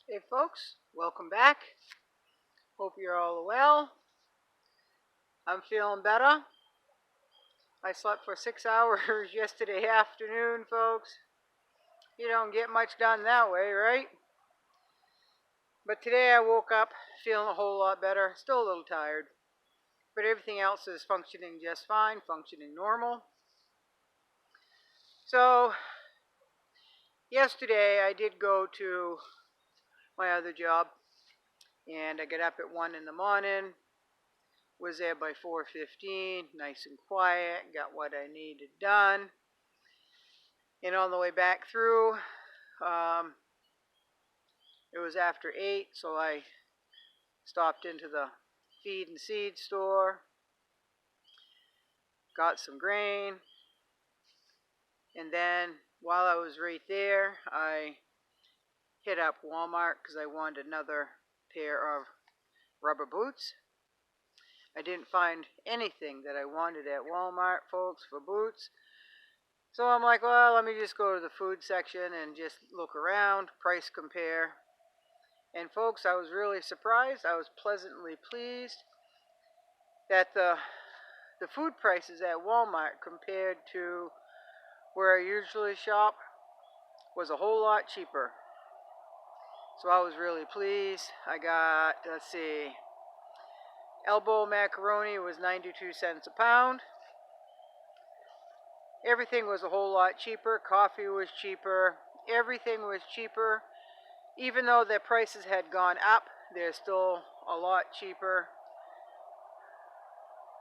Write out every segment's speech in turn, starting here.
Hey folks, welcome back. Hope you're all well. I'm feeling better. I slept for 6 hours yesterday afternoon, folks. You don't get much done that way, right? But today I woke up feeling a whole lot better. Still a little tired. But everything else is functioning just fine, functioning normal. So, yesterday I did go to my other job. And I got up at 1 in the morning. Was there by 4:15, nice and quiet, got what I needed done. And on the way back through, it was after 8, so I stopped into the feed and seed store, got some grain, and then while I was right there, I hit up Walmart because I wanted another pair of rubber boots. I didn't find anything that I wanted at Walmart, folks, for boots. So I'm like, well, let me just go to the food section and just look around, price compare. And folks, I was really surprised. I was pleasantly pleased that the food prices at Walmart compared to where I usually shop was a whole lot cheaper. So I was really pleased. I got, let's see, elbow macaroni was 92 cents a pound. Everything was a whole lot cheaper. Coffee was cheaper. Everything was cheaper. Even though the prices had gone up, they're still a lot cheaper.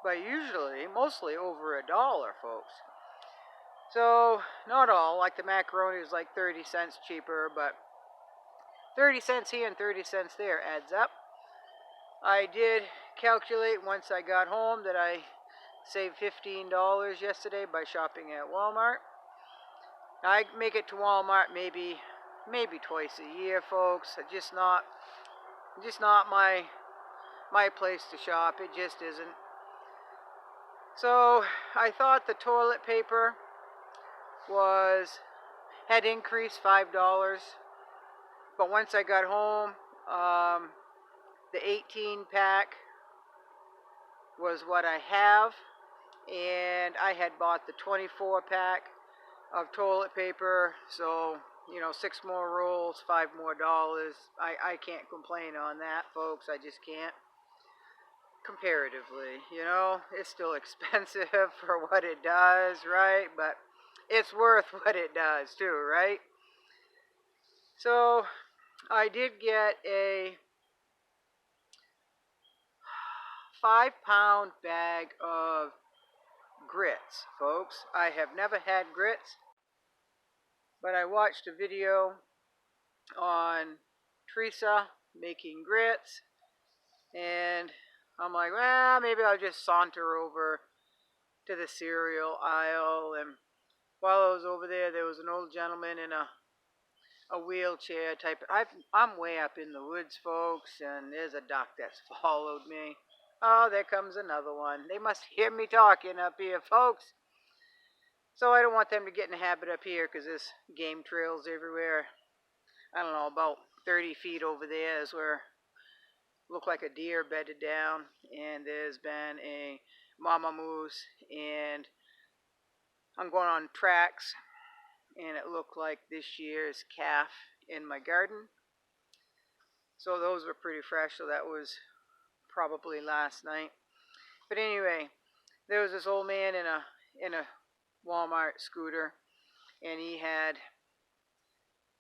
But usually, mostly over $1, folks. So, not all. Like the macaroni is like 30 cents cheaper, but 30 cents here and 30 cents there adds up. I did calculate once I got home that I saved $15 yesterday by shopping at Walmart. I make it to Walmart maybe twice a year, folks. Just not my place to shop. It just isn't. So I thought the toilet paper had increased $5, but once I got home, the 18 pack was what I have, and I had bought the 24 pack of toilet paper, so 6 more rolls, $5 more. I can't complain on that, folks. I just can't. Comparatively, it's still expensive for what it does, right? But it's worth what it does too, right? So I did get a 5-pound bag of grits, folks. I have never had grits, but I watched a video on Teresa making grits, and I'm like, well, maybe I'll just saunter over to the cereal aisle. And while I was over there, there was an old gentleman in a wheelchair type. I'm way up in the woods, folks, and there's a duck that's followed me. Oh, there comes another one. They must hear me talking up here, folks. So I don't want them to get in a habit up here because there's game trails everywhere. I don't know, about 30 feet over there is where look like a deer bedded down, and there's been a mama moose, and I'm going on tracks, and it looked like this year's calf in my garden. So those were pretty fresh, so that was probably last night. But anyway, there was this old man in a Walmart scooter, and he had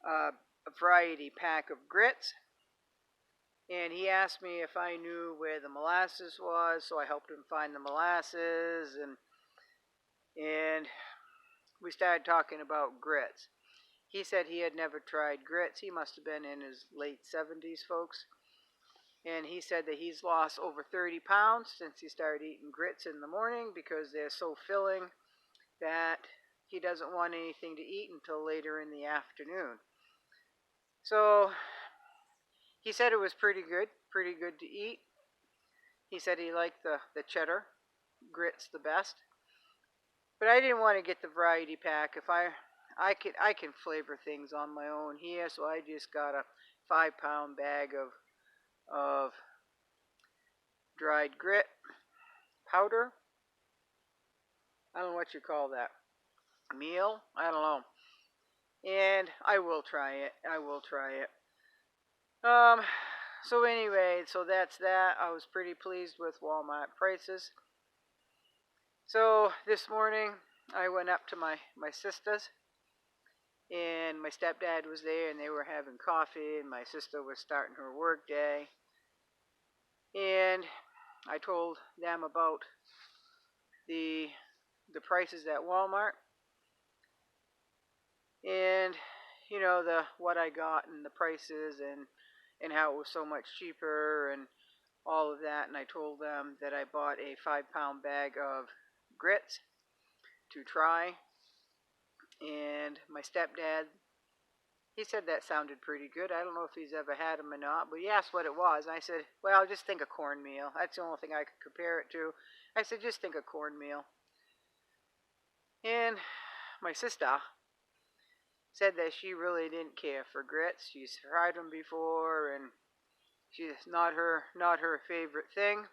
a variety pack of grits. And he asked me if I knew where the molasses was, so I helped him find the molasses, and we started talking about grits. He said he had never tried grits. He must have been in his late 70s, folks. And he said that he's lost over 30 pounds since he started eating grits in the morning because they're so filling that he doesn't want anything to eat until later in the afternoon. So he said it was pretty good to eat. He said he liked the cheddar grits the best. But I didn't want to get the variety pack. If I can flavor things on my own here, so I just got a 5 pound bag of dried grit powder. I don't know what you call that. Meal? I don't know. And I will try it. I will try it. Um, so anyway, so that's that. I was pretty pleased with Walmart prices. So this morning I went up to my sister's, and my stepdad was there, and they were having coffee, and my sister was starting her work day. And I told them about the the prices at Walmart, and you know, the what I got and the prices, and how it was so much cheaper and all of that. And I told them that I bought a 5 pound bag of grits to try, and my stepdad, he said that sounded pretty good. I don't know if he's ever had them or not, but he asked what it was. And I said, well, just think of cornmeal. That's the only thing I could compare it to. I said, just think of cornmeal. And my sister said that she really didn't care for grits. She's tried them before, and she's not her favorite thing.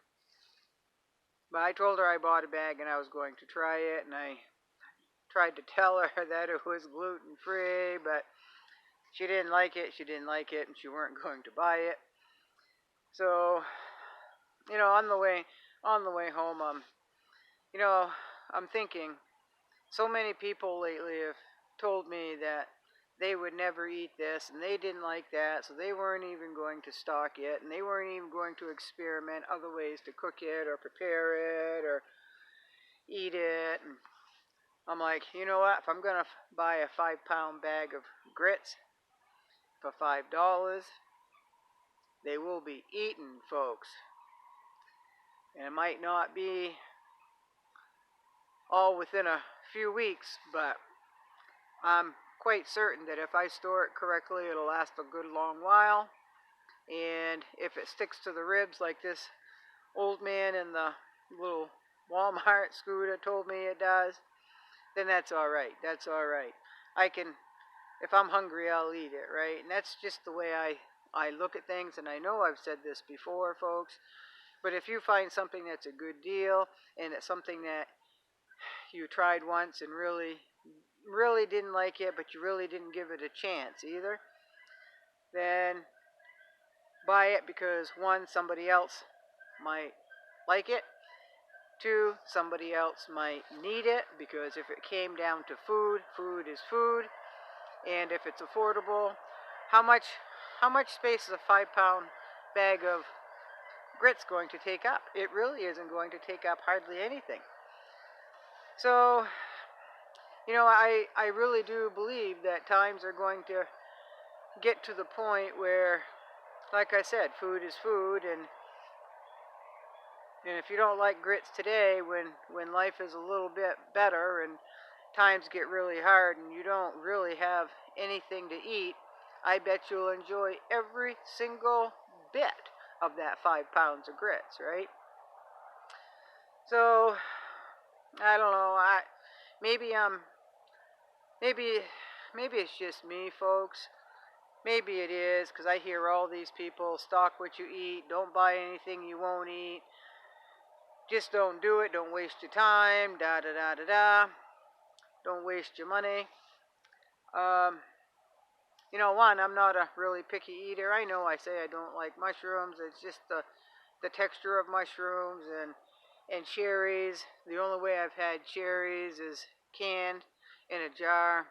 But I told her I bought a bag and I was going to try it, and I tried to tell her that it was gluten free, but she didn't like it. She didn't like it, and she weren't going to buy it. So, you know, on the way home, you know, I'm thinking, so many people lately have told me that they would never eat this and they didn't like that, so they weren't even going to stock it, and they weren't even going to experiment other ways to cook it or prepare it or eat it. And I'm like, you know what? If I'm gonna buy a 5 pound bag of grits for $5, they will be eaten, folks. And it might not be all within a few weeks, but I'm quite certain that if I store it correctly, it'll last a good long while. And if it sticks to the ribs like this old man in the little Walmart scooter told me it does, then that's all right. That's all right. I can, if I'm hungry, I'll eat it, right? And that's just the way I look at things. And I know I've said this before, folks, but if you find something that's a good deal and it's something that you tried once and really didn't like it, but you really didn't give it a chance either, then buy it, because one, somebody else might like it. Two, somebody else might need it, because if it came down to food, food is food. And if it's affordable, how much space is a 5 pound bag of grits going to take up? It really isn't going to take up hardly anything. So, you know, I really do believe that times are going to get to the point where, like I said, food is food, and if you don't like grits today, when life is a little bit better and times get really hard and you don't really have anything to eat, I bet you'll enjoy every single bit of that 5 pounds of grits, right? So, I don't know. Maybe I'm maybe maybe it's just me, folks. Maybe it is, because I hear all these people, stock what you eat, don't buy anything you won't eat, just don't do it, don't waste your time, da da da da da, don't waste your money. Um, you know, one, I'm not a really picky eater. I know I say I don't like mushrooms. It's just the texture of mushrooms and cherries. The only way I've had cherries is canned in a jar,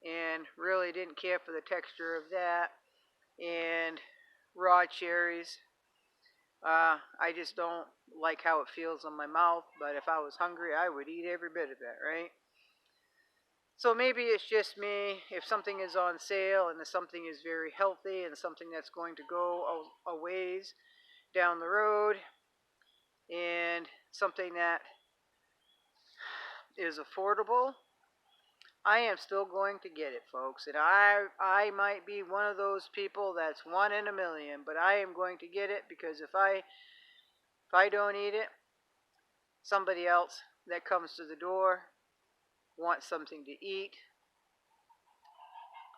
and really didn't care for the texture of that. And raw cherries, I just don't like how it feels on my mouth. But if I was hungry, I would eat every bit of it, right? So maybe it's just me. If something is on sale and if something is very healthy and something that's going to go a ways down the road, and something that is affordable, I am still going to get it, folks. And I might be one of those people that's one in a million, but I am going to get it, because if I don't eat it, somebody else that comes to the door wants something to eat,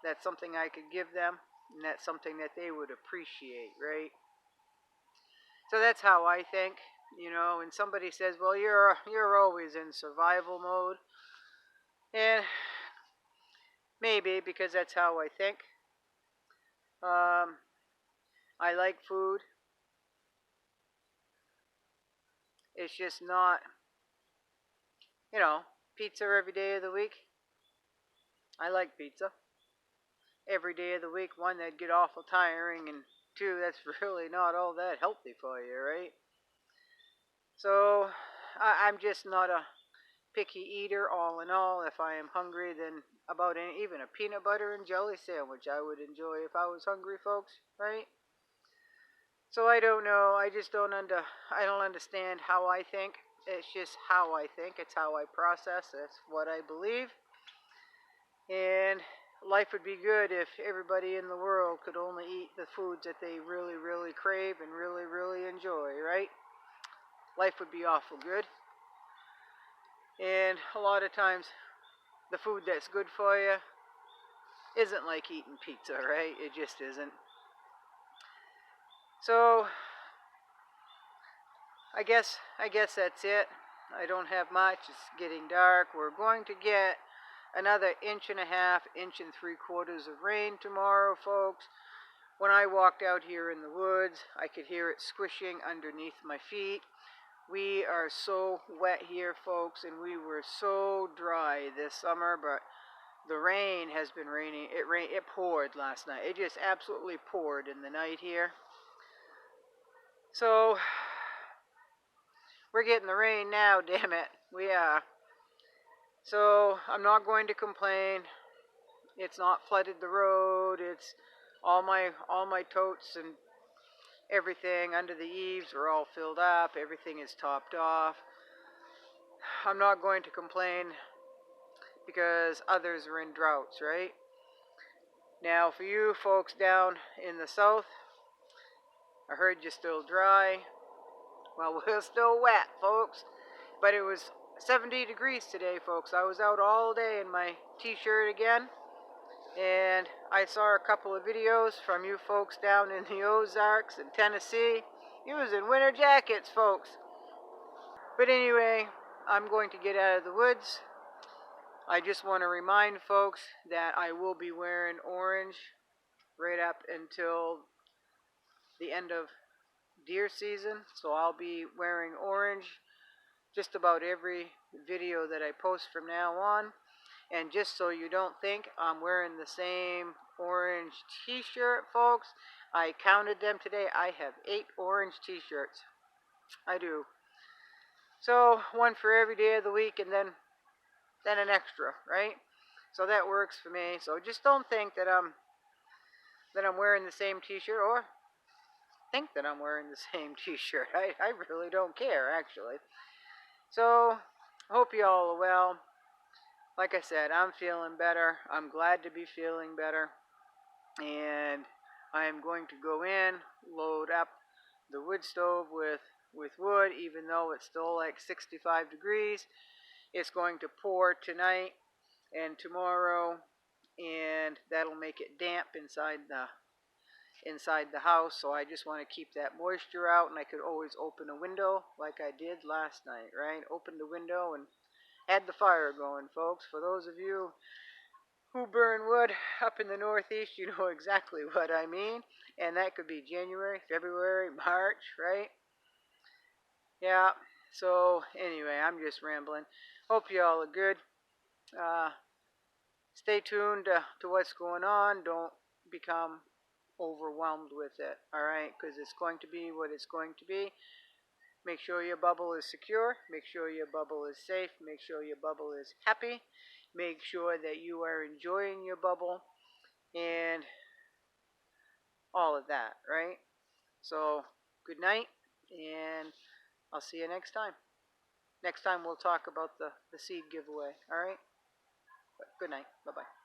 That's something I could give them, and that's something that they would appreciate, right? So that's how I think. And somebody says, "Well, you're always in survival mode," and maybe because that's how I think. Um, I like food. It's just not, you know, pizza every day of the week. I like pizza every day of the week. One, that'd get awful tiring, and two, that's really not all that healthy for you, right? So I'm just not a picky eater. All in all, if I am hungry, then about even a peanut butter and jelly sandwich I would enjoy if I was hungry, folks, right? So I don't know. I don't understand how I think. It's just how I think. It's how I process. It's what I believe. And life would be good if everybody in the world could only eat the foods that they really, really crave and really, really enjoy, right? Life would be awful good. And a lot of times, the food that's good for you isn't like eating pizza, right? It just isn't. So I guess that's it. I don't have much. It's getting dark. We're going to get another inch and a half, inch and 3/4 of rain tomorrow, folks. When I walked out here in the woods, I could hear it squishing underneath my feet. We are so wet here, folks, and we were so dry this summer, but the rain has been raining. It poured last night. It just absolutely poured in the night here. So we're getting the rain now, damn it. We are. So I'm not going to complain. It's not flooded the road. It's all my totes and everything under the eaves are all filled up. Everything is topped off. I'm not going to complain because others are in droughts, right? Now, for you folks down in the south, I heard you're still dry. Well, we're still wet, folks. But it was 70 degrees today, folks. I was out all day in my t-shirt again. And I saw a couple of videos from you folks down in the Ozarks and Tennessee. You was in winter jackets, folks. But anyway, I'm going to get out of the woods. I just want to remind folks that I will be wearing orange right up until the end of deer season. So I'll be wearing orange just about every video that I post from now on. And just so you don't think I'm wearing the same orange t-shirt, folks, I counted them today. I have 8 orange t-shirts. I do. So one for every day of the week, and then an extra, right? So that works for me. So just don't think that I'm wearing the same t-shirt, or think that I'm wearing the same t-shirt. I really don't care, actually. So hope you all are well. Like I said, I'm feeling better. I'm glad to be feeling better. And I am going to go in, load up the wood stove with wood, even though it's still like 65 degrees. It's going to pour tonight and tomorrow, and that'll make it damp inside the house. So I just want to keep that moisture out, and I could always open a window like I did last night, right? Open the window and had the fire going, folks. For those of you who burn wood up in the Northeast, you know exactly what I mean. And that could be January, February, March, right? Yeah. So anyway, I'm just rambling. Hope you all are good. Uh, Stay tuned to what's going on. Don't become overwhelmed with it, all right? Because it's going to be what it's going to be. Make sure your bubble is secure. Make sure your bubble is safe. Make sure your bubble is happy. Make sure that you are enjoying your bubble and all of that, right? So, good night, and I'll see you next time. Next time we'll talk about the seed giveaway, all right? But good night. Bye-bye.